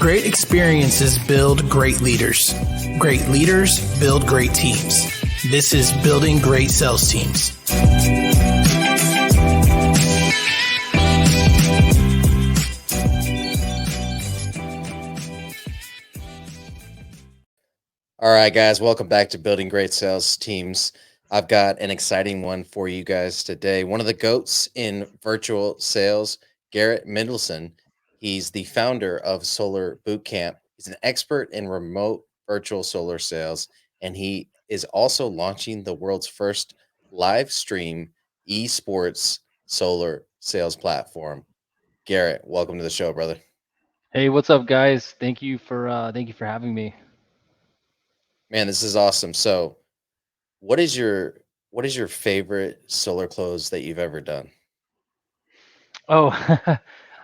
Great experiences build great leaders. Great leaders build great teams. This is Building Great Sales Teams. All right, guys, welcome back to Building Great Sales Teams. I've got an exciting one for you guys today. One of the GOATs in virtual sales, Garrett Mendelsohn. He's the founder of Solar Bootcamp. He's an expert in remote virtual solar sales, and he is also launching the world's first live stream esports solar sales platform. Garrett, welcome to the show, brother. Hey, what's up, guys? Thank you for having me. Man, this is awesome. So, What is your what is your favorite solar close that you've ever done? Oh,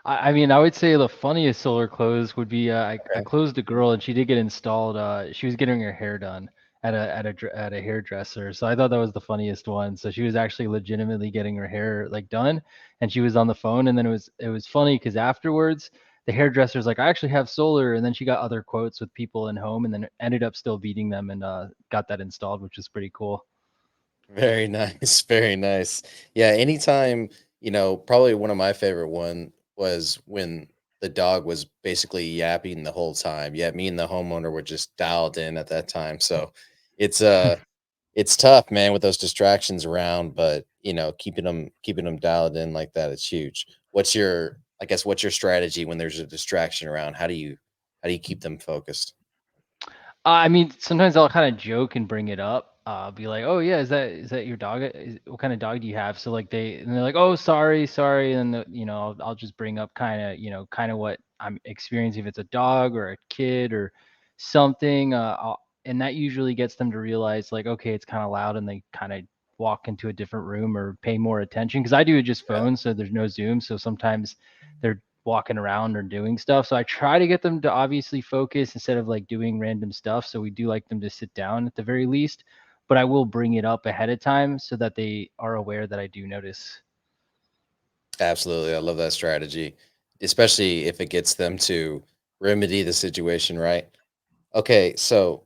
I mean, I would say the funniest solar close would be I Okay. closed a girl and she did get installed. She was getting her hair done at a hairdresser, so I thought that was the funniest one. So she was actually legitimately getting her hair like done, and she was on the phone. And then it was funny because afterwards the hairdresser's like, I actually have solar, and then she got other quotes with people in home, and then ended up still beating them and got that installed, which is pretty cool. Very nice, very nice. Yeah, anytime, probably one of my favorite one was when the dog was basically yapping the whole time. Yeah, me and the homeowner were just dialed in at that time. So it's it's tough, man, with those distractions around, but keeping them dialed in like that, it's huge. What's your strategy when there's a distraction around? How do you keep them focused? I mean, sometimes I'll kind of joke and bring it up. Be like, "Oh yeah, is that your dog? What kind of dog do you have?" So like they're like, "Oh, sorry," and I'll just bring up kind of what I'm experiencing, if it's a dog or a kid or something. And that usually gets them to realize like, okay, it's kind of loud, and they kind of walk into a different room or pay more attention, because I do it just Yeah, phone, so there's no Zoom. So sometimes they're walking around or doing stuff. So I try to get them to obviously focus instead of like doing random stuff. So we do like them to sit down at the very least, but I will bring it up ahead of time so that they are aware that I do notice. absolutely. I love that strategy, especially if it gets them to remedy the situation, right? Okay, so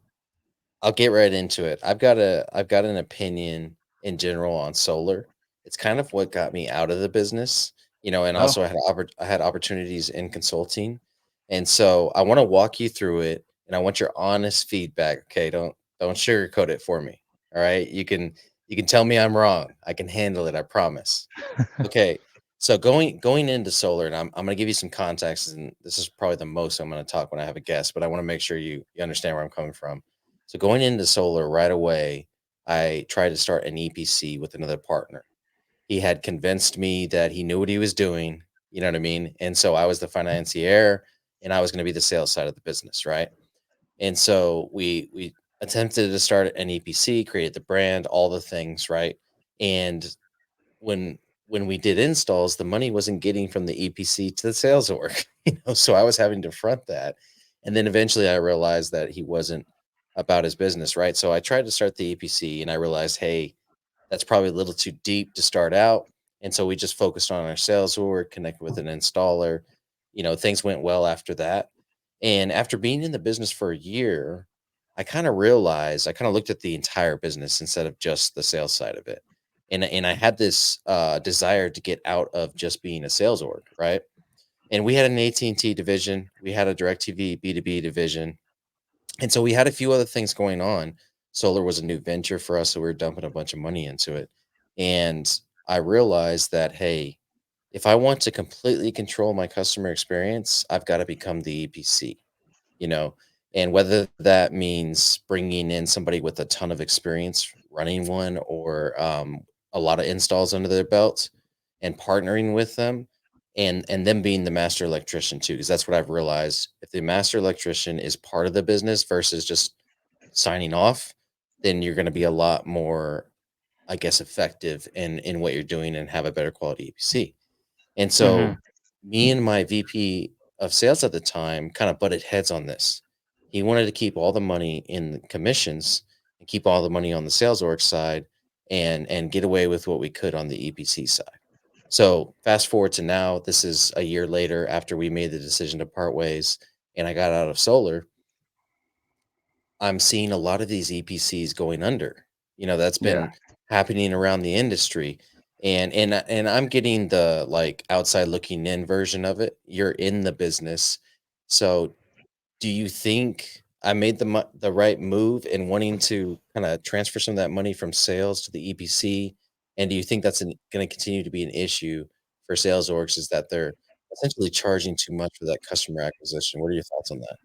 I'll get right into it. I've got an opinion in general on solar. It's kind of what got me out of the business, and Oh, also I had opportunities in consulting. And so I want to walk you through it, and I want your honest feedback. Okay, don't sugarcoat it for me. All right? You can tell me I'm wrong. I can handle it, I promise. Okay. So going into solar, and I'm gonna give you some context, and this is probably the most I'm gonna talk when I have a guest, but I want to make sure you understand where I'm coming from. So going into solar right away, I tried to start an EPC with another partner. He had convinced me that he knew what he was doing, you know what I mean? And so I was the financier and I was going to be the sales side of the business, right? And so we attempted to start an EPC, create the brand, all the things, right? And when when we did installs, the money wasn't getting from the EPC to the sales org, so I was having to front that. And then eventually I realized that he wasn't about his business, right? So I tried to start the EPC and I realized, hey, that's probably a little too deep to start out. And so we just focused on our sales org, connected with an installer. Things went well after that. And after being in the business for a year, I kind of looked at the entire business instead of just the sales side of it. And I had this desire to get out of just being a sales org, right? And we had an AT&T division, we had a DirecTV B2B division, and so we had a few other things going on. Solar was a new venture for us, so we were dumping a bunch of money into it. And I realized that, hey, if I want to completely control my customer experience, I've got to become the EPC, you know, and whether that means bringing in somebody with a ton of experience running one or a lot of installs under their belt and partnering with them and them being the master electrician too, because that's what I've realized. If the master electrician is part of the business versus just signing off, then you're going to be a lot more, I guess, effective in what you're doing and have a better quality EPC. And hmm so me and my VP of sales at the time kind of butted heads on this. He wanted to keep all the money in the commissions and keep all the money on the sales org side and get away with what we could on the EPC side. So fast forward to now, this is a year later after we made the decision to part ways. and I got out of solar, I'm seeing a lot of these EPCs going under. That's Yeah. been happening around the industry. And I'm getting the like outside looking in version of it. You're in the business. So do you think I made the right move in wanting to kind of transfer some of that money from sales to the EPC? And do you think that's going to continue to be an issue for sales orgs, is that they're essentially charging too much for that customer acquisition? What are your thoughts on that?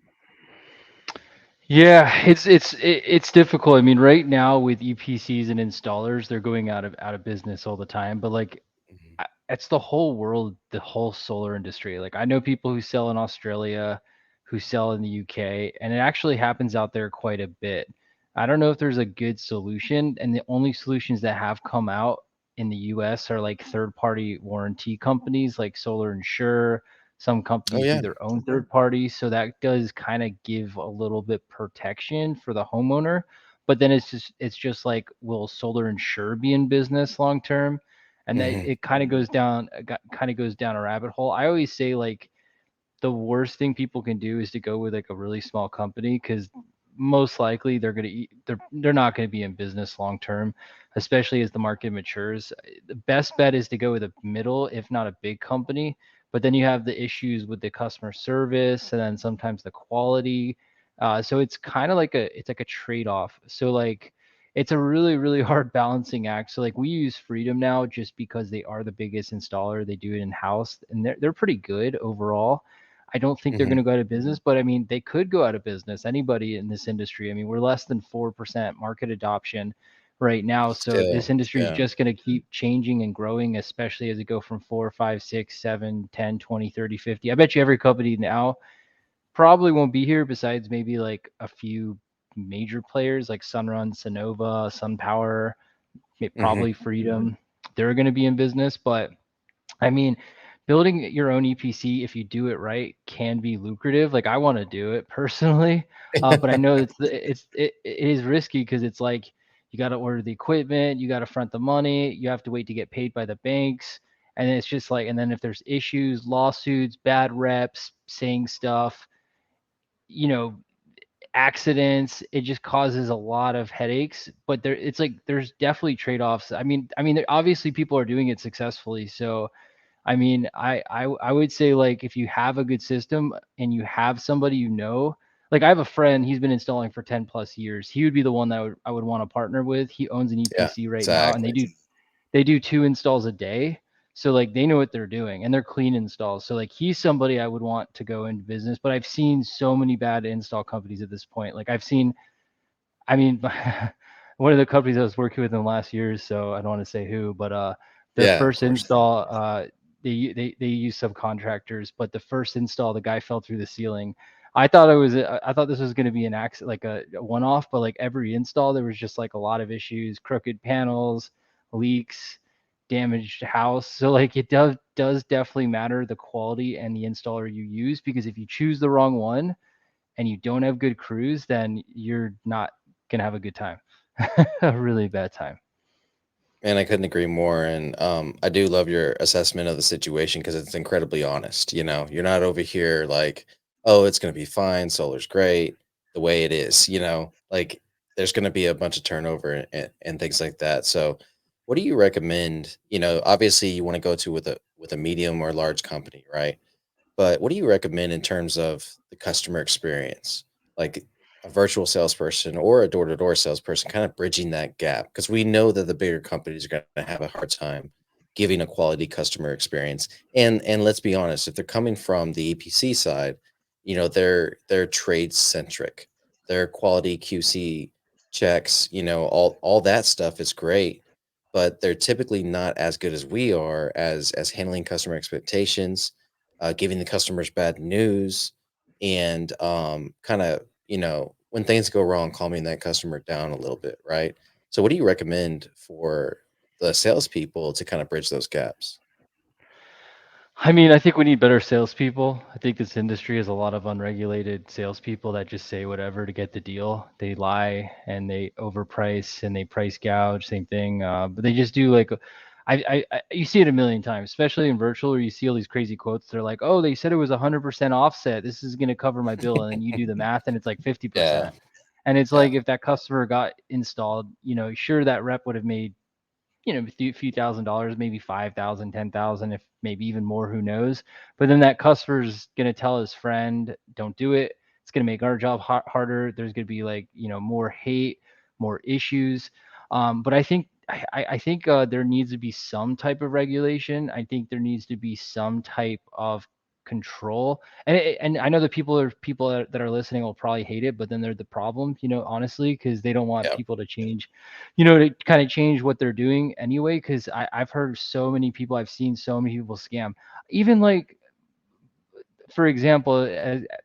Yeah, it's difficult. I mean, right now with EPCs and installers, they're going out of business all the time. But like, Mhm. it's the whole world, the whole solar industry. Like, I know people who sell in Australia, who sell in the UK, and it actually happens out there quite a bit. I don't know if there's a good solution, and the only solutions that have come out in the US are like third-party warranty companies like Solar Insure. Some Oh companies do yeah. their own third party, so that does kind of give a little bit protection for the homeowner. But then it's just like, will Solar Insure be in business long term? And that Hmm. it kind of goes down a rabbit hole. I always say, like, the worst thing people can do is to go with like a really small company, because most likely they're not going to be in business long term, especially as the market matures. The best bet is to go with a middle, if not a big company. But then you have the issues with the customer service, and then sometimes the quality. So it's kind of like a trade-off. So like, it's a really, really hard balancing act. So like, we use Freedom now just because they are the biggest installer. They do it in house, and they're pretty good overall. I don't think they're going Hmm. to go out of business, but I mean, they could go out of business. Anybody in this industry. I mean, we're less than 4% market adoption right now. So this Still, industry is yeah. just going to keep changing and growing, especially as it go from 4, 5, 6, 7, 10, 20, 30, 50. I bet you every company now probably won't be here besides maybe like a few major players like Sunrun, Sonova, SunPower, Hmm. probably Freedom. They're going to be in business, but I mean, building your own EPC, if you do it right, can be lucrative. Like, I want to do it personally, but I know it is risky, because it's like, you got to order the equipment, you got to front the money, you have to wait to get paid by the banks, and it's just like, and then if there's issues, lawsuits, bad reps, saying stuff, you know, accidents, it just causes a lot of headaches. But it's like, there's definitely trade-offs. I mean, obviously people are doing it successfully, so I mean, I would say, like, if you have a good system and you have somebody, like, I have a friend, he's been installing for 10 plus years. He would be the one that I would want to partner with. He owns an Yeah, EPC right now, and they exactly. do they do 2 installs a day. So like, they know what they're doing, and they're clean installs. So like, he's somebody I would want to go into business. But I've seen so many bad install companies at this point. Like, I mean, one of the companies I was working with in the last years, so I don't want to say who, but their Yeah, of first course. install, they use subcontractors, but the first install, the guy fell through the ceiling. I thought this was going to be an accident, like a one-off, but like, every install, there was just like a lot of issues, crooked panels, leaks, damaged house. So like, it does definitely matter the quality and the installer you use, because if you choose the wrong one and you don't have good crews, then you're not gonna have a good time. A really bad time. And I couldn't agree more. And I do love your assessment of the situation because it's incredibly honest. You're not over here like, oh, it's going to be fine. Solar's great the way it is. Like there's going to be a bunch of turnover and things like that. So, what do you recommend? Obviously, you want to go to with a medium or large company, right? But what do you recommend in terms of the customer experience? Like a virtual salesperson or a door-to-door salesperson, kind of bridging that gap? Because we know that the bigger companies are going to have a hard time giving a quality customer experience. And let's be honest, if they're coming from the EPC side, they're trade centric. Their quality QC checks, all that stuff is great, but they're typically not as good as we are as handling customer expectations, giving the customers bad news, and kind of when things go wrong, calming that customer down a little bit, right? So, what do you recommend for the salespeople to kind of bridge those gaps? I mean, I think we need better salespeople. I think this industry has a lot of unregulated salespeople that just say whatever to get the deal. They lie and they overprice and they price gouge. Same thing, but they just do like. You see it a million times, especially in virtual, where you see all these crazy quotes. They're like, "Oh, they said it was 100% offset. This is going to cover my bill," and then you do the math, and it's like Yeah. 50%. And it's Yeah. like if that customer got installed, sure that rep would have made a few $1,000s, maybe 5,000, 10,000, if maybe even more, who knows? But then that customer's going to tell his friend, don't do it. It's going to make our job harder. There's going to be like, more hate, more issues. But I think there needs to be some type of regulation. I think there needs to be some type of control. And I know that people that are listening will probably hate it, but then they're the problem, honestly, because they don't want Yeah. people to change, to kind of change what they're doing anyway. Because I've heard so many people, I've seen so many people scam. Even like, for example,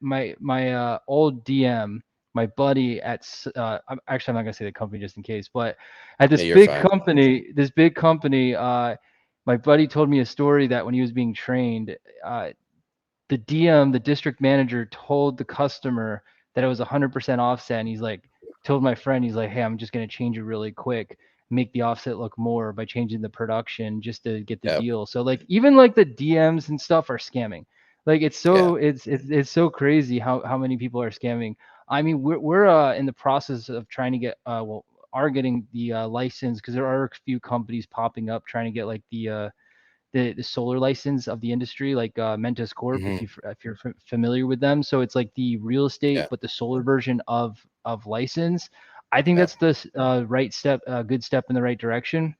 my old DM, my buddy actually, I'm not gonna say the company just in case, but at Yeah. You're fine. this big company, my buddy told me a story that when he was being trained, the DM, the district manager, told the customer that it was 100% offset. And he's like, told my friend, he's like, hey, I'm just going to change it really quick, make the offset look more by changing the production just to get the Yep. deal. So like, even like the DMs and stuff are scamming. Like Yeah. it's so crazy how many people are scamming. I mean, we're in the process of trying to get are getting the license, because there are a few companies popping up trying to get like the solar license of the industry, like Mentis Corp, Hmm. if you're familiar with them. So it's like the real estate, Yeah. but the solar version of license. I think Yeah. that's the right step, good step in the right direction,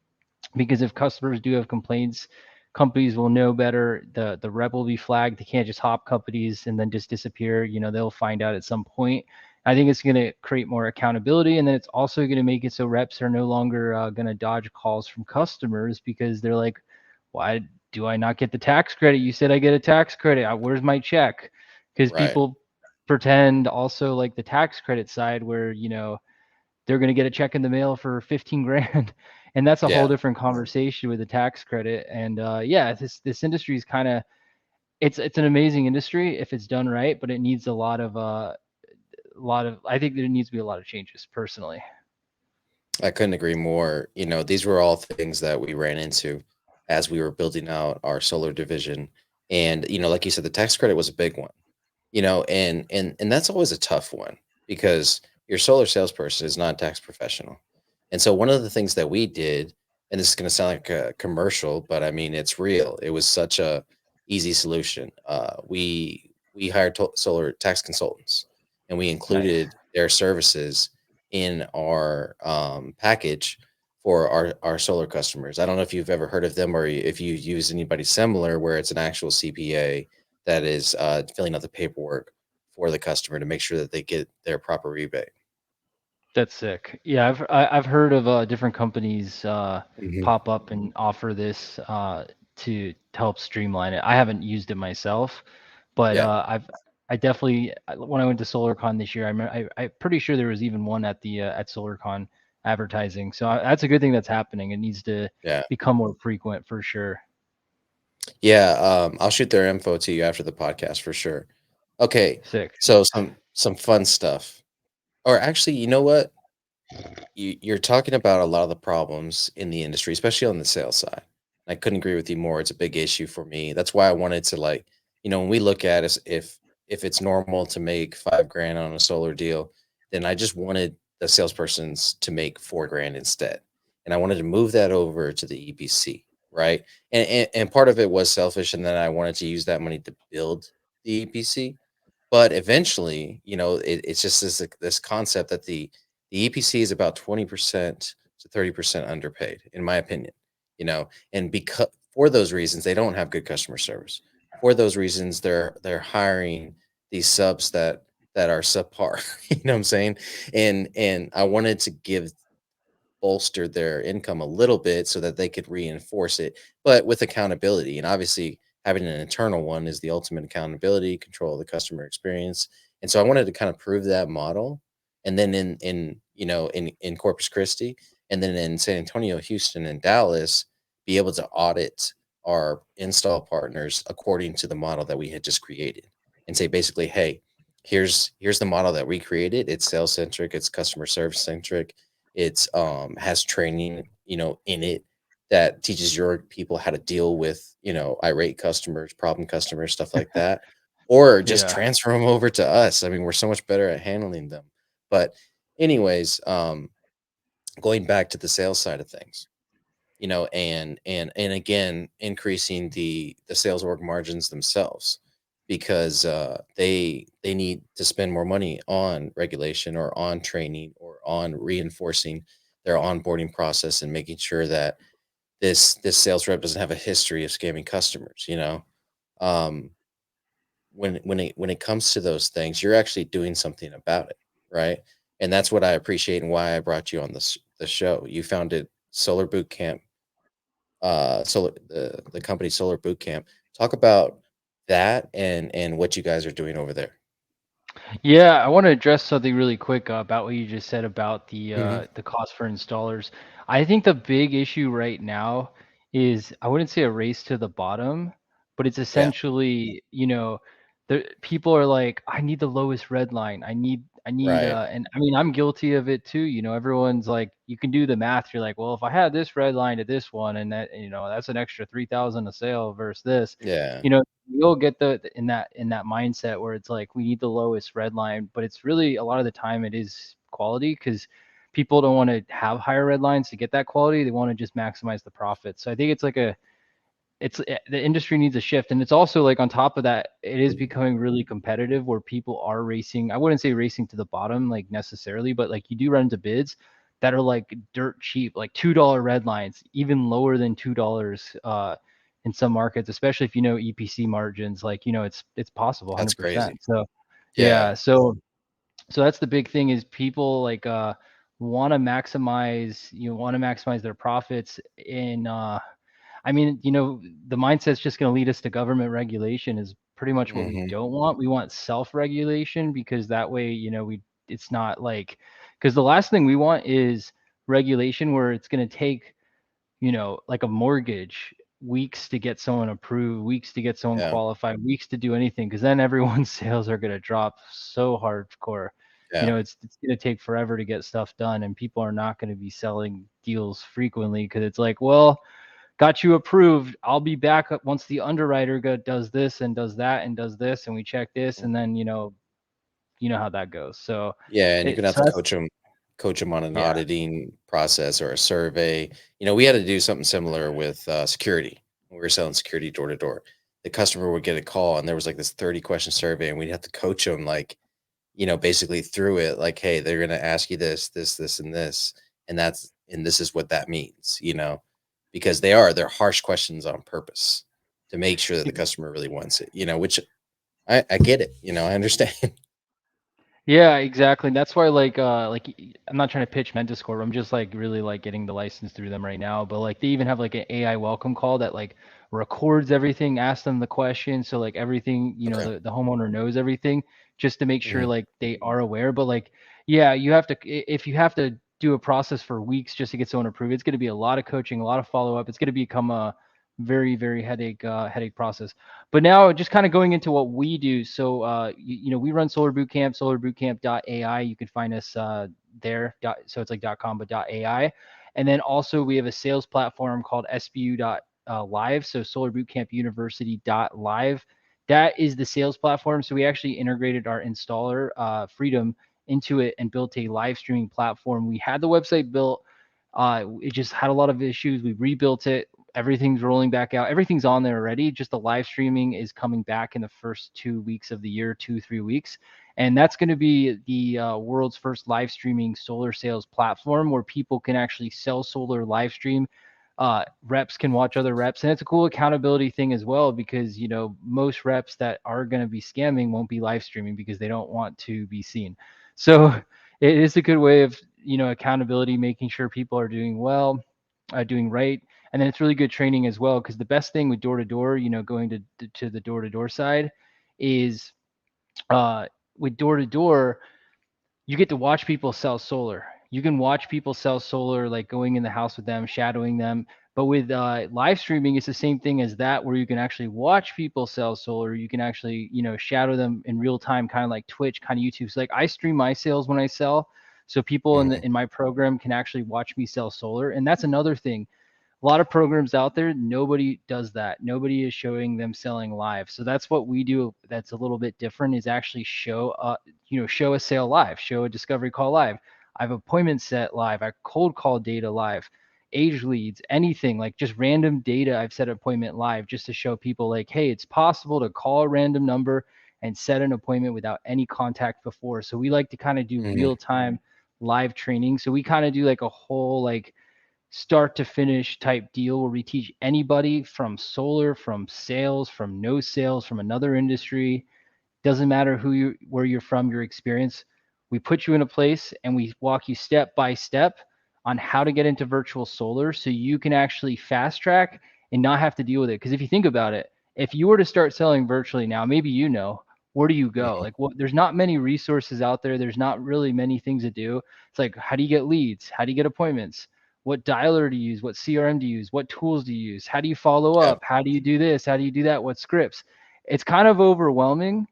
because if customers do have complaints, companies will know better. The rep will be flagged. They can't just hop companies and then just disappear. They'll find out at some point. I think it's going to create more accountability, and then it's also going to make it so reps are no longer going to dodge calls from customers, because they're like, why do I not get the tax credit? You said I get a tax credit. Where's my check? Because Right. people pretend also, like the tax credit side, where they're going to get a check in the mail for 15 grand, and that's a whole Yeah. different conversation with the tax credit. And yeah, this industry is kind of, it's an amazing industry if it's done right, but it needs a lot of I think there needs to be a lot of changes personally. I couldn't agree more. These were all things that we ran into as we were building out our solar division. And, like you said, the tax credit was a big one. And that's always a tough one because your solar salesperson is not a tax professional. And so one of the things that we did, and this is going to sound like a commercial, but I mean it's real. It was such a easy solution. We hired solar tax consultants, and we Nice. included their services in our package for our solar customers. I don't know if you've ever heard of them or if you use anybody similar where it's an actual CPA that is filling out the paperwork for the customer to make sure that they get their proper rebate. That's sick. Yeah, I've heard of different companies Hmm. pop up and offer this to help streamline it. I haven't used it myself, but Yeah, I definitely, when I went to SolarCon this year, I'm pretty sure there was even one at SolarCon advertising. So that's a good thing that's happening. It needs to yeah, become more frequent for sure. yeah. I'll shoot their info to you after the podcast for sure. Okay, Sick. so some fun stuff. Or actually, you know what? You're talking about a lot of the problems in the industry, especially on the sales side. I couldn't agree with you more. It's a big issue for me. That's why I wanted to like, when we look at it, if it's normal to make 5 grand on a solar deal, then I just wanted the salespersons to make 4 grand instead. And I wanted to move that over to the EPC, right? And part of it was selfish, and then I wanted to use that money to build the EPC. But eventually, it's just this concept that the EPC is about 20% to 30% underpaid, in my opinion. And because for those reasons, they don't have good customer service. For those reasons, they're hiring these subs that are subpar. You know what I'm saying? And I wanted to give bolster their income a little bit so that they could reinforce it, but with accountability. And obviously, having an internal one is the ultimate accountability, control of the customer experience. And so I wanted to kind of prove that model. And then in Corpus Christi, and then in San Antonio, Houston, and Dallas, be able to audit our install partners according to the model that we had just created and say basically, hey, here's the model that we created. It's sales centric, it's customer service centric, it's has training, in it that teaches your people how to deal with, irate customers, problem customers, stuff like that, or just Yeah. transfer them over to us. I mean, we're so much better at handling them. But anyways, going back to the sales side of things, and again, increasing the sales org margins themselves, because they need to spend more money on regulation or on training or on reinforcing their onboarding process and making sure that this sales rep doesn't have a history of scamming customers. Um when it comes to those things, you're actually doing something about it, right? And that's what I appreciate and why I brought you on the show. You founded Solar Bootcamp, solar the company Solar Bootcamp. Talk about that and what you guys are doing over there. Yeah, I want to address something really quick about what you just said about Hmm. the cost for installers. I think the big issue right now is, I wouldn't say a race to the bottom, but it's Yeah. essentially, the people are like, I need the lowest red line. I need Right. and I mean, I'm guilty of it too. Everyone's like, you can do the math. You're like, well, if I had this red line to this one, and that, that's an extra 3,000 a sale versus this, Yeah. you know, you'll get in that mindset where it's like, we need the lowest red line, but it's really, a lot of the time it is quality, because people don't want to have higher red lines to get that quality. They want to just maximize the profit. So I think it's like the industry needs a shift. And it's also like, on top of that, it is becoming really competitive, where people are racing. I wouldn't say racing to the bottom like necessarily, but like, you do run into bids that are like dirt cheap, like $2 red lines, even lower than $2 in some markets, especially if EPC margins, like, it's possible That's 100%. crazy. So Yeah. yeah, so that's the big thing, is people like want to maximize their profits in I mean, the mindset's just going to lead us to government regulation, is pretty much what we Hmm. don't want. We want self-regulation, because that way, it's not like, because the last thing we want is regulation where it's going to take, like a mortgage, weeks to get someone approved, weeks to get someone Yeah. qualified, weeks to do anything, because then everyone's sales are going to drop so hardcore. Yeah. It's going to take forever to get stuff done, and people are not going to be selling deals frequently, because it's like, well, got you approved. I'll be back once the underwriter does this and does that and does this, and we check this, and then how that goes. So Yeah, and you're gonna have so to that's coach them on an yeah. auditing process or a survey. We had to do something similar with security. When we were selling security door to door. The customer would get a call, and there was like this 30-question survey, and we'd have to coach them, like, basically through it, like, hey, they're gonna ask you this, this, this, and this, and this is what that means, because they're harsh questions on purpose to make sure that the customer really wants it, which I get it, I understand. Yeah, exactly. That's why, I'm not trying to pitch Mentiscore. I'm just like really like getting the license through them right now. But like, they even have like an AI welcome call that like records everything, asks them the question, so like everything, Okay. the homeowner knows everything, just to make sure Mhm. like they are aware. But like, yeah, you have to, if you have to do a process for weeks just to get someone approved, it's going to be a lot of coaching, a lot of follow up. It's going to become a very, very headache process. But now, just kind of going into what we do. So, we run Solar Bootcamp, solarbootcamp.ai. You can find us there. So it's like .com, but .ai. And then also we have a sales platform called SBU.live. So Solar Bootcamp University.live. That is the sales platform. So we actually integrated our installer Freedom into it and built a live streaming platform. We had the website built. It just had a lot of issues. We rebuilt it. Everything's rolling back out. Everything's on there already. Just the live streaming is coming back in the first 2 weeks of the year, 2, 3 weeks. And that's going to be the world's first live streaming solar sales platform, where people can actually sell solar live stream. Reps can watch other reps. And it's a cool accountability thing as well, because, most reps that are going to be scamming won't be live streaming because they don't want to be seen. So it is a good way of, accountability, making sure people are doing well, doing right. And then it's really good training as well, because the best thing with door to door, going to the door to door side, is uh, with door to door, you get to watch people sell solar. You can watch people sell solar, like going in the house with them, shadowing them. But with live streaming, it's the same thing as that, where you can actually watch people sell solar. You can actually, shadow them in real time, kind of like Twitch, kind of YouTube. So like, I stream my sales when I sell, so people Mhm. in my program can actually watch me sell solar. And that's another thing. A lot of programs out there, nobody does that. Nobody is showing them selling live. So that's what we do. That's a little bit different, is actually show a sale live, show a discovery call live. I have appointment set live. I cold call data live, age leads, anything like just random data. I've set appointment live just to show people like, hey, it's possible to call a random number and set an appointment without any contact before. So we like to kind of do Mhm. real time live training. So we kind of do like a whole like start to finish type deal where we teach anybody from solar, from sales, from no sales, from another industry, doesn't matter where you're from, your experience. We put you in a place and we walk you step by step on how to get into virtual solar so you can actually fast track and not have to deal with it. Because if you think about it, if you were to start selling virtually now, maybe where do you go? Mhm. Like, there's not many resources out there. There's not really many things to do. It's like, how do you get leads? How do you get appointments? What dialer to use? What CRM to use? What tools to use? How do you follow Yeah. up? How do you do this? How do you do that? What scripts? It's kind of overwhelming,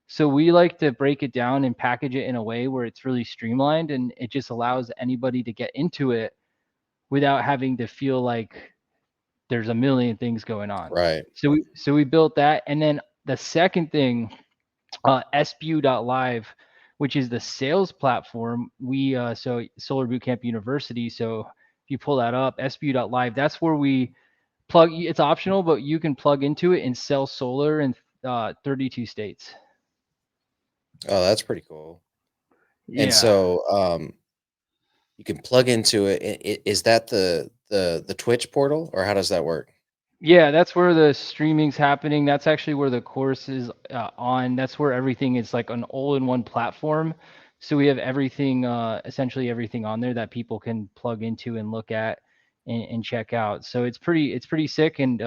so we like to break it down and package it in a way where it's really streamlined and it just allows anybody to get into it without having to feel like there's a million things going on. Right. So we built that, and then the second thing, SBU.live, which is the sales platform. So Solar Bootcamp University. So if you pull that up, SBU.live, that's where we plug. It's optional, but you can plug into it and sell solar in 32 states. Oh, that's pretty cool. And Yeah. so, you can plug into it. Is that the Twitch portal, or how does that work? Yeah, that's where the streaming's happening. That's actually where the course is on. That's where everything is like an all-in-one platform. So we have everything, essentially everything on there that people can plug into and look at and check out. So it's pretty sick. And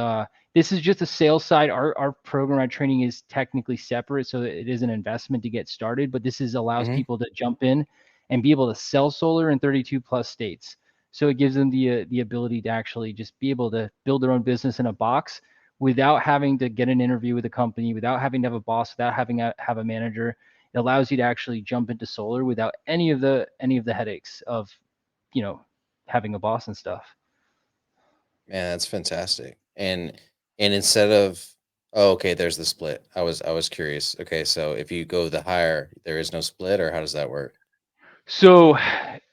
this is just a sales side. Our program, our training is technically separate, so it is an investment to get started. But this allows Mhm. people to jump in and be able to sell solar in 32 plus states. So it gives them the ability to actually just be able to build their own business in a box without having to get an interview with a company, without having to have a boss, without having to have a manager. It allows you to actually jump into solar without any of the headaches of, you know, having a boss and stuff. Man, that's fantastic. And instead of, oh, okay, there's the split. I was curious. Okay, so if you go the higher, there is no split, or how does that work? So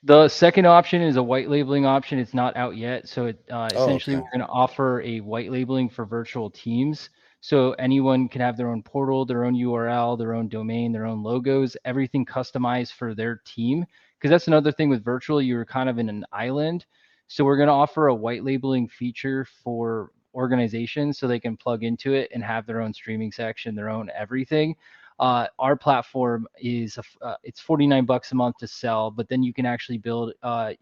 the second option is a white labeling option. It's not out yet. So Oh, essentially, we're okay. going to offer a white labeling for virtual teams. So anyone can have their own portal, their own URL, their own domain, their own logos, everything customized for their team. Because that's another thing with virtual, you're kind of in an island. So we're going to offer a white labeling feature for organizations so they can plug into it and have their own streaming section, their own everything. Our platform is it's $49 a month to sell, but then you can actually build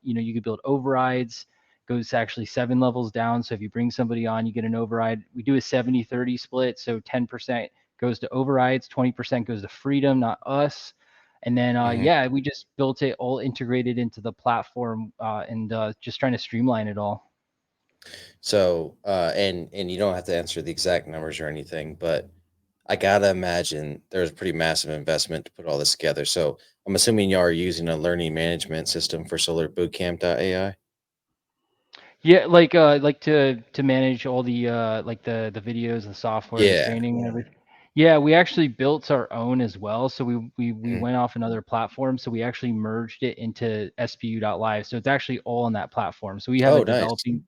you can build overrides. Goes actually 7 levels down. So if you bring somebody on, you get an override. We do a 70-30 split, so 10% goes to overrides, 20% goes to freedom, not us. And then Hmm. yeah, we just built it all integrated into the platform, and just trying to streamline it all. So, and you don't have to answer the exact numbers or anything, but I gotta imagine there's a pretty massive investment to put all this together. So I'm assuming y'all are using a learning management system for Solar AI. Yeah, like to manage all the like the videos, the software, the Yeah. training and everything. Yeah, we actually built our own as well. So we Mhm. went off another platform. So we actually merged it into SPU.live. So it's actually all on that platform. So we have a Oh, nice. developing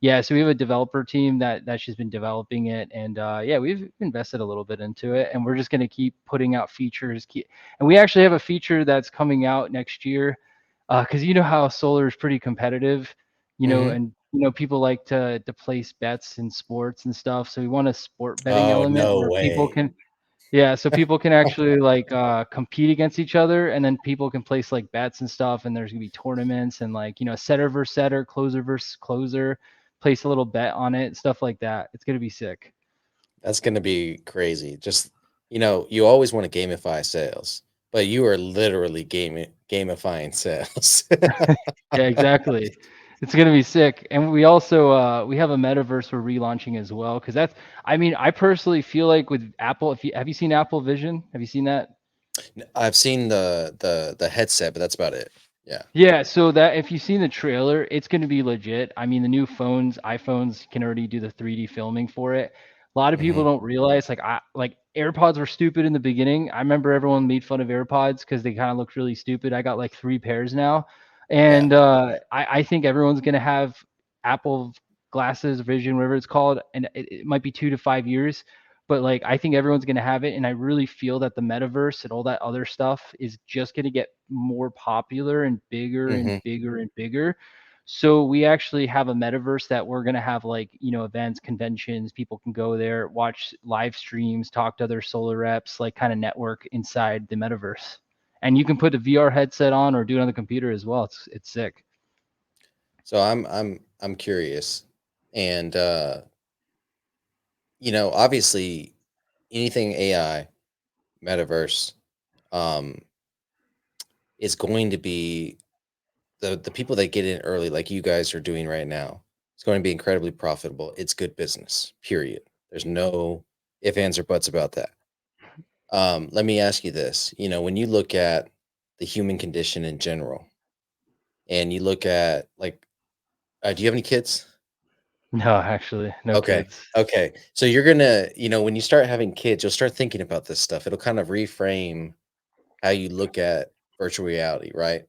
yeah, so we have a developer team that's just been developing it, and yeah, we've invested a little bit into it, and we're just going to keep putting out features. And we actually have a feature that's coming out next year, because you know how solar is pretty competitive, Hmm. and people like to place bets in sports and stuff. So we want a sport betting Oh, element no where people way. can yeah, so people can actually like compete against each other, and then people can place like bets and stuff, and there's gonna be tournaments and like setter versus setter, closer versus closer, place a little bet on it, stuff like that. It's gonna be sick. That's gonna be crazy. Just, you always want to gamify sales, but you are literally gamifying sales. Yeah, exactly. It's gonna be sick. And we also we have a metaverse we're relaunching as well, because that's I mean, I personally feel like with Apple, if you have you seen Apple Vision? Have you seen that? I've seen the headset, but that's about it. Yeah. Yeah, so that if you've seen the trailer, it's going to be legit. I mean, the new iPhones can already do the 3D filming for it. A lot of people Hmm. don't realize like AirPods were stupid in the beginning. I remember everyone made fun of AirPods because they kind of looked really stupid. I got like 3 pairs now, Yeah. and I think everyone's going to have Apple glasses, Vision, whatever it's called, and it might be 2 to 5 years. But like I think everyone's going to have it, and I really feel that the metaverse and all that other stuff is just going to get more popular and bigger and Hmm. bigger and bigger. So we actually have a metaverse that we're going to have, like, events, conventions, people can go there, watch live streams, talk to other solar reps, like kind of network inside the metaverse. And you can put a VR headset on or do it on the computer as well. It's sick. So I'm curious, and obviously anything AI, metaverse, um, is going to be the people that get in early, like you guys are doing right now. It's going to be incredibly profitable. It's good business. Period. There's no if, ands, or buts about that. Let me ask you this. When you look at the human condition in general, and you look at like, do you have any kids? No, actually, no Okay. kids. Okay. So you're gonna, when you start having kids, you'll start thinking about this stuff. It'll kind of reframe how you look at virtual reality, right?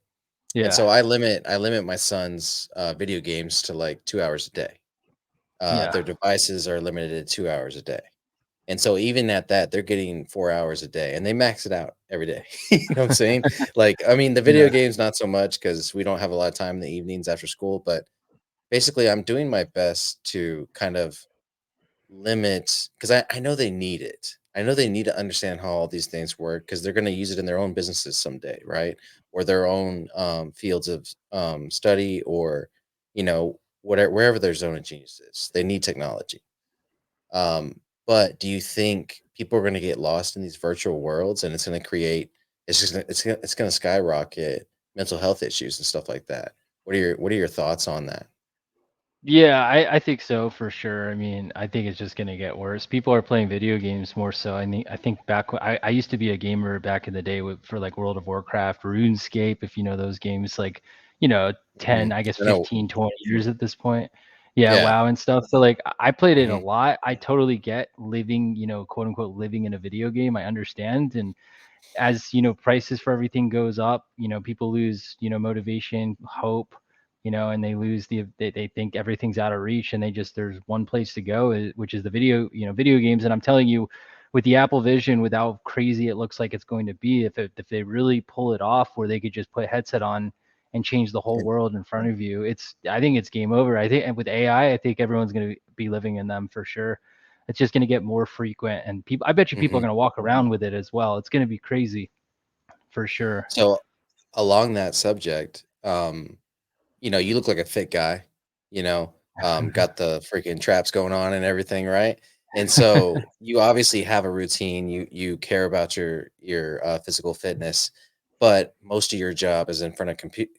And Yeah. so I limit my son's video games to like 2 hours a day. Yeah. Their devices are limited to 2 hours a day. And so even at that, they're getting 4 hours a day and they max it out every day. You know what I'm saying? Like, I mean, the video Yeah. games, not so much because we don't have a lot of time in the evenings after school, but basically I'm doing my best to kind of limit because I know they need it. I know they need to understand how all these things work because they're going to use it in their own businesses someday, right? Or their own fields of study, or whatever, wherever their zone of genius is. They need technology. But do you think people are going to get lost in these virtual worlds, and it's going to create it's going to skyrocket mental health issues and stuff like that? What are your thoughts on that? Yeah, I think so for sure. I mean, I think it's just gonna get worse. People are playing video games more so. I think back when I used to be a gamer back in the day for like World of Warcraft, RuneScape, if you know those games, like, Hmm. 10, I guess I know. 15, 20 years at this point. Yeah, Yeah. WoW and stuff. So like I played it a Hmm. lot. I totally get living, quote unquote living in a video game. I understand. And as prices for everything goes up, people lose motivation, hope, and they lose they think everything's out of reach, and there's one place to go, which is the video games. And I'm telling you, with the Apple Vision, with how crazy it looks like it's going to be, if they really pull it off where they could just put a headset on and change the whole world in front of you, I think it's game over. I think, and with AI, I think everyone's going to be living in them for sure. It's just going to get more frequent, and I bet you people are Hmm. going to walk around with it as well. It's going to be crazy for sure. So along that subject, you look like a fit guy, got the freaking traps going on and everything, right? And so you obviously have a routine. You care about your physical fitness, but most of your job is in front of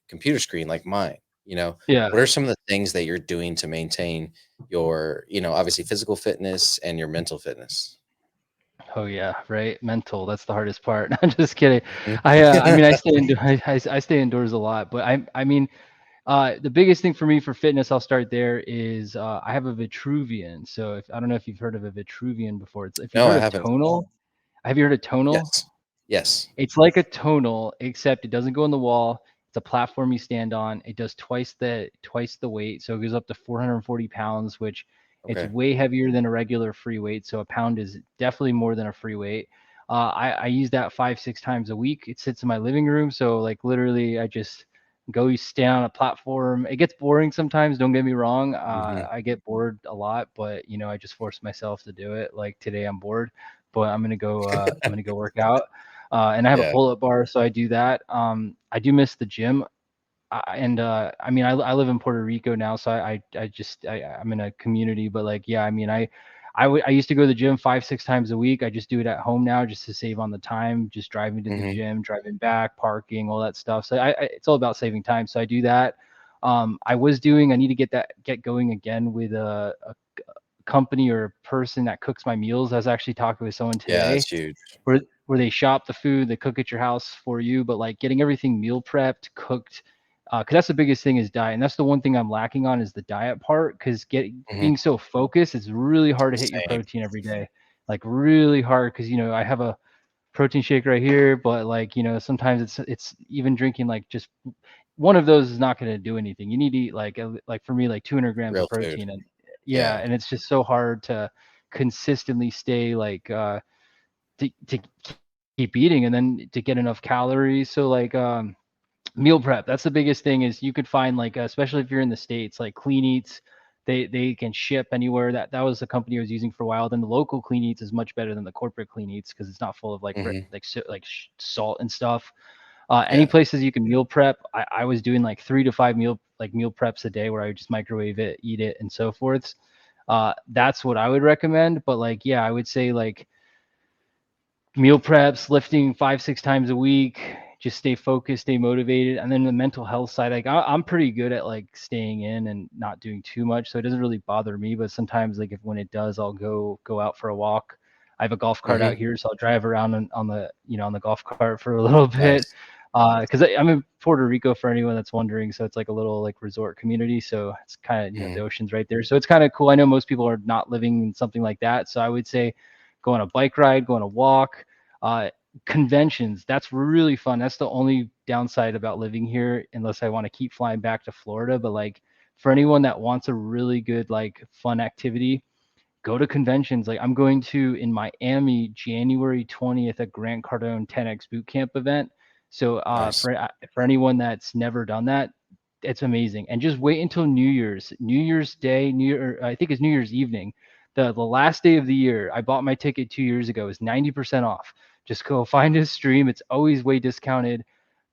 computer screen like mine. Yeah. What are some of the things that you're doing to maintain your, obviously physical fitness and your mental fitness? Oh yeah, right. Mental. That's the hardest part. I'm just kidding. Mhm. I mean, I stay indoors a lot, but I mean, the biggest thing for me for fitness, I'll start there, is I have a Vitruvian. So if I don't know if you've heard of a Vitruvian before. It's if you've No, heard I of haven't. tonal. Have you heard of tonal? Yes. Yes. It's like a tonal, except it doesn't go on the wall. It's a platform you stand on. It does twice the weight, so it goes up to 440 pounds, which it's Okay. way heavier than a regular free weight. So a pound is definitely more than a free weight. I use that 5 6 times a week. It sits in my living room, so like literally, I just go stand on a platform. It gets boring sometimes. Don't get me wrong. Hmm. I get bored a lot, but I just force myself to do it. Like today, I'm bored, but I'm gonna go. I'm gonna go work out. And I have a Yeah. pull-up bar, so I do that. I do miss the gym, and I mean, I live in Puerto Rico now, so I'm in a community, but like, yeah, I mean, I used to go to the gym 5 6 times a week. I just do it at home now, just to save on the time, just driving to the Hmm. gym, driving back, parking, all that stuff. So it's all about saving time. So I do that. I need to get going again with a company or a person that cooks my meals. I was actually talking with someone Yeah, today that's huge. where they shop the food, they cook at your house for you, but like getting everything meal prepped, cooked, because that's the biggest thing is diet, and that's the one thing I'm lacking on is the diet part. Because Mhm. being so focused, it's really hard to hit your Same. protein every day, like really hard. Because I have a protein shake right here, but like sometimes it's even drinking like just one of those is not going to do anything. You need to eat like for me like 200 grams Real of food. protein, and yeah, Yeah. and it's just so hard to consistently stay like to keep eating and then to get enough calories. So like meal prep, that's the biggest thing is you could find like especially if you're in the States, like Clean Eats, they can ship anywhere. That was the company I was using for a while. Then the local Clean Eats is much better than the corporate Clean Eats because it's not full of like Mhm. salt and stuff. Any Yeah. places you can meal prep, I was doing like 3 to 5 meal preps a day where I would just microwave it, eat it, and so forth. That's what I would recommend. But like, yeah, I would say like meal preps, lifting 5, 6 times a week, just stay focused, stay motivated. And then the mental health side, like I'm pretty good at like staying in and not doing too much. So it doesn't really bother me. But sometimes like if when it does, I'll go out for a walk. I have a golf cart out Mhm. here, so I'll drive around on the on the golf cart for a little bit. Nice. Because I'm in Puerto Rico for anyone that's wondering. So it's like a little like resort community. So it's kind of, the Mhm. ocean's right there. So it's kind of cool. I know most people are not living in something like that. So I would say go on a bike ride, go on a walk. Uh, Conventions, that's really fun. That's the only downside about living here, unless I want to keep flying back to Florida. But like for anyone that wants a really good, like fun activity, go to conventions. Like I'm going to in Miami January 20th at Grant Cardone 10X Bootcamp event. So Nice. for anyone that's never done that, it's amazing. And just wait until New Year's Day, I think it's New Year's evening, the last day of the year. I bought my ticket 2 years ago. It's 90% off. Just go find his stream. It's always way discounted.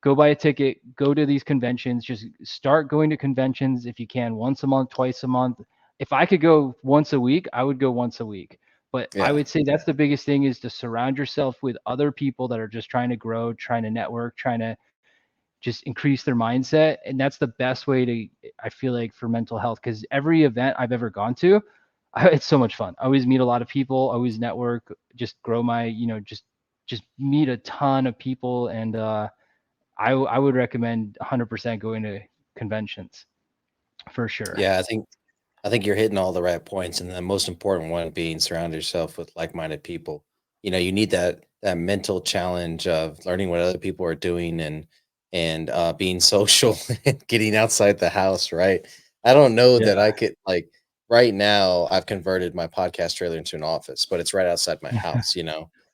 Go buy a ticket. Go to these conventions. Just start going to conventions if you can, once a month, twice a month. If I could go once a week, I would go once a week. But I Yeah. would say that's the biggest thing is to surround yourself with other people that are just trying to grow, trying to network, trying to just increase their mindset. And that's the best way to, I feel like, for mental health. Because every event I've ever gone to, it's so much fun. I always meet a lot of people, always network, just grow my, just meet a ton of people. And I would recommend 100% going to conventions for sure. Yeah, I think you're hitting all the right points, and the most important one being surround yourself with like-minded people. You need that mental challenge of learning what other people are doing and being social and getting outside the house, right? I don't know that Yeah. I could like right now. I've converted my podcast trailer into an office, but it's right outside my house,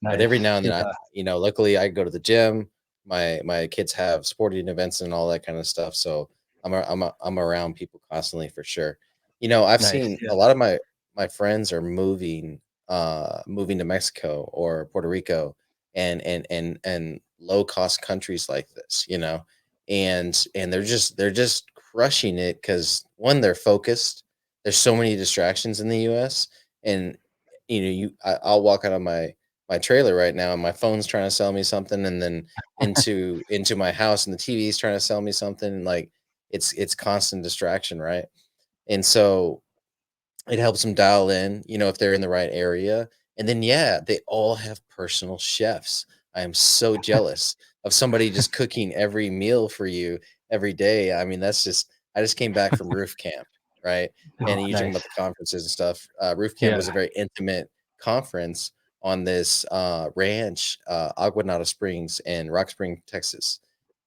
But every Nice. now and then, Yeah. luckily I go to the gym. My kids have sporting events and all that kind of stuff, so I'm around people constantly for sure. I've Nice. seen Yeah. a lot of my friends are moving to Mexico or Puerto Rico and low cost countries like this, and they're just crushing it because one, they're focused. There's so many distractions in the US, and I'll walk out of my trailer right now and my phone's trying to sell me something, and then into my house and the TV is trying to sell me something, and like it's constant distraction, right? And so it helps them dial in, if they're in the right area. And then, yeah, they all have personal chefs. I am so jealous of somebody just cooking every meal for you every day. I mean, I just came back from roof camp, right? Oh, And you're talking about nice. the conferences and stuff. Roof camp was Yeah. a very intimate conference on this ranch, Aguanada Springs in Rock Spring, Texas.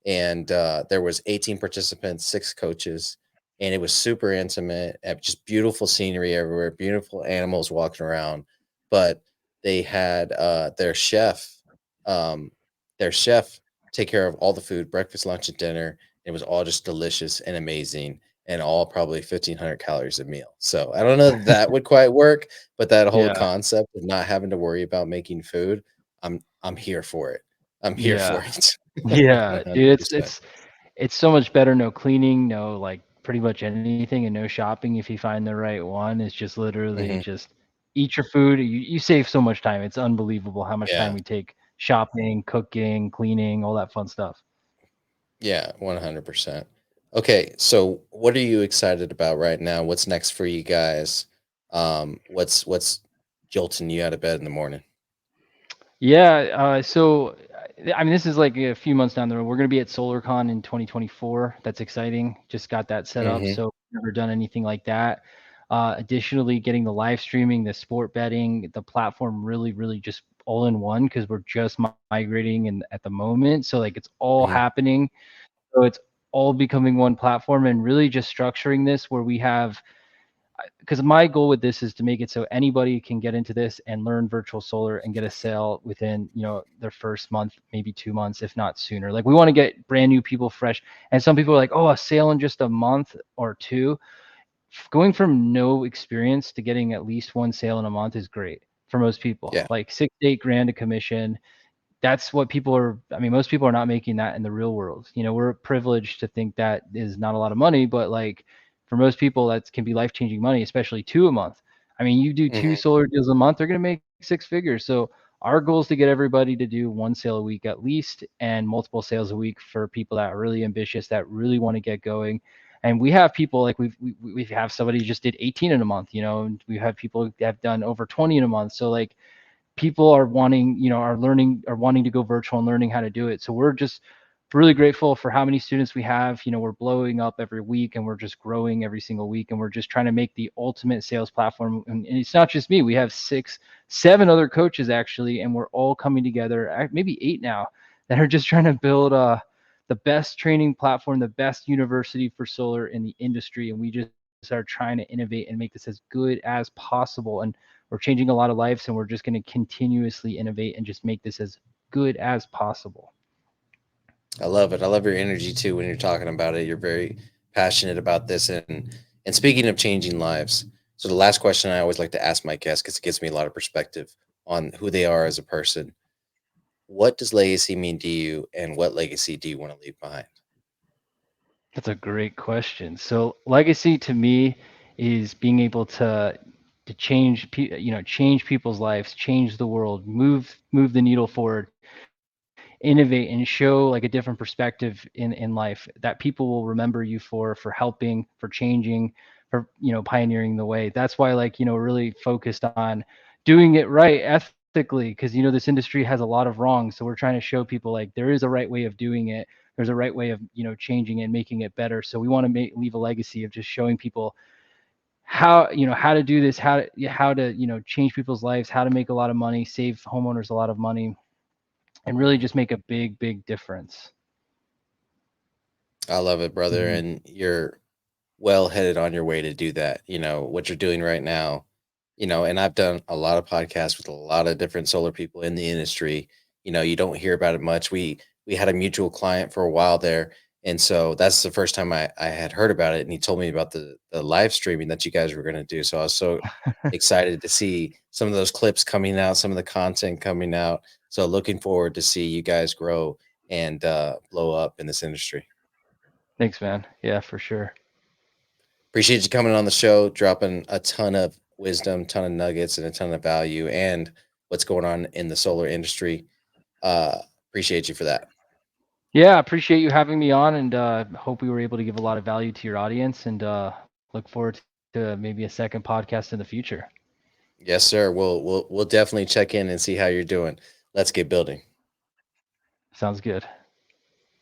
And there was 18 participants, 6 coaches, and it was super intimate, just beautiful scenery everywhere, beautiful animals walking around. But they had um, their chef take care of all the food, breakfast, lunch, and dinner. It was all just delicious and amazing, and all probably 1,500 calories a meal. So I don't know if that would quite work, but that whole Yeah. concept of not having to worry about making food, I'm here for it. I'm here Yeah. for it. Yeah. Dude, it's 100%. it's it's so much better. No cleaning, no like pretty much anything, and no shopping if you find the right one. It's just literally Mhm. just eat your food. You save so much time. It's unbelievable how much time Yeah. we take shopping, cooking, cleaning, all that fun stuff. Yeah, 100%. Okay, so what are you excited about right now? What's next for you guys? What's jolting you out of bed in the morning? Yeah. I mean, this is like a few months down the road. We're going to be at SolarCon in 2024. That's exciting. Just got that set up. Hmm. So never done anything like that. Additionally, getting the live streaming, the sport betting, the platform really, really just all in one because we're just migrating and at the moment. So like it's all Hmm. happening. So it's all becoming one platform and really just structuring this where we have, because my goal with this is to make it so anybody can get into this and learn virtual solar and get a sale within, their first month, maybe 2 months, if not sooner. Like we want to get brand new people fresh. And some people are like, oh, a sale in just a month or two. Going from no experience to getting at least one sale in a month is great for most people. Yeah. Like 6 to 8 grand a commission, that's what people are. I mean, most people are not making that in the real world. We're privileged to think that is not a lot of money, but like for most people, that can be life changing money, especially two a month. I mean, you do two Hmm. solar deals a month, they're going to make 6 figures. So our goal is to get everybody to do one sale a week at least and multiple sales a week for people that are really ambitious, that really want to get going. And we have people like we have somebody who just did 18 in a month, and we have people that have done over 20 in a month. So like people are wanting, are learning, are wanting to go virtual and learning how to do it. So we're just really grateful for how many students we have. We're blowing up every week and we're just growing every single week. And we're just trying to make the ultimate sales platform. And it's not just me. We have 7 other coaches actually, and we're all coming together, maybe 8 now, that are just trying to build the best training platform, the best university for solar in the industry. And we just are trying to innovate and make this as good as possible. And we're changing a lot of lives, and we're just going to continuously innovate and just make this as good as possible. I love it. I love your energy too when you're talking about it. You're very passionate about this. And speaking of changing lives, so the last question I always like to ask my guests because it gives me a lot of perspective on who they are as a person. What does legacy mean to you, and what legacy do you want to leave behind? That's a great question. So legacy to me is being able to change change people's lives, change the world, move the needle forward, innovate and show like a different perspective in life that people will remember you for helping, for changing, for pioneering the way. That's why, like, really focused on doing it right ethically, because this industry has a lot of wrongs. So we're trying to show people like there is a right way of doing it, there's a right way of changing and making it better. So we want to leave a legacy of just showing people how to do this, how to change people's lives, how to make a lot of money, save homeowners a lot of money, and really Mhm. just make a big, big difference. I love it, brother. Mhm. And you're well headed on your way to do that. What you're doing right now, and I've done a lot of podcasts with a lot of different solar people in the industry. You don't hear about it much. We had a mutual client for a while there. And so that's the first time I had heard about it. And he told me about the live streaming that you guys were going to do. So I was so excited to see some of those clips coming out, some of the content coming out. So looking forward to see you guys grow and blow up in this industry. Thanks, man. Yeah, for sure. Appreciate you coming on the show, dropping a ton of wisdom, ton of nuggets, and a ton of value, and what's going on in the solar industry. Appreciate you for that. Yeah, I appreciate you having me on, and hope we were able to give a lot of value to your audience, and look forward to maybe a second podcast in the future. Yes, sir. We'll definitely check in and see how you're doing. Let's get building. Sounds good.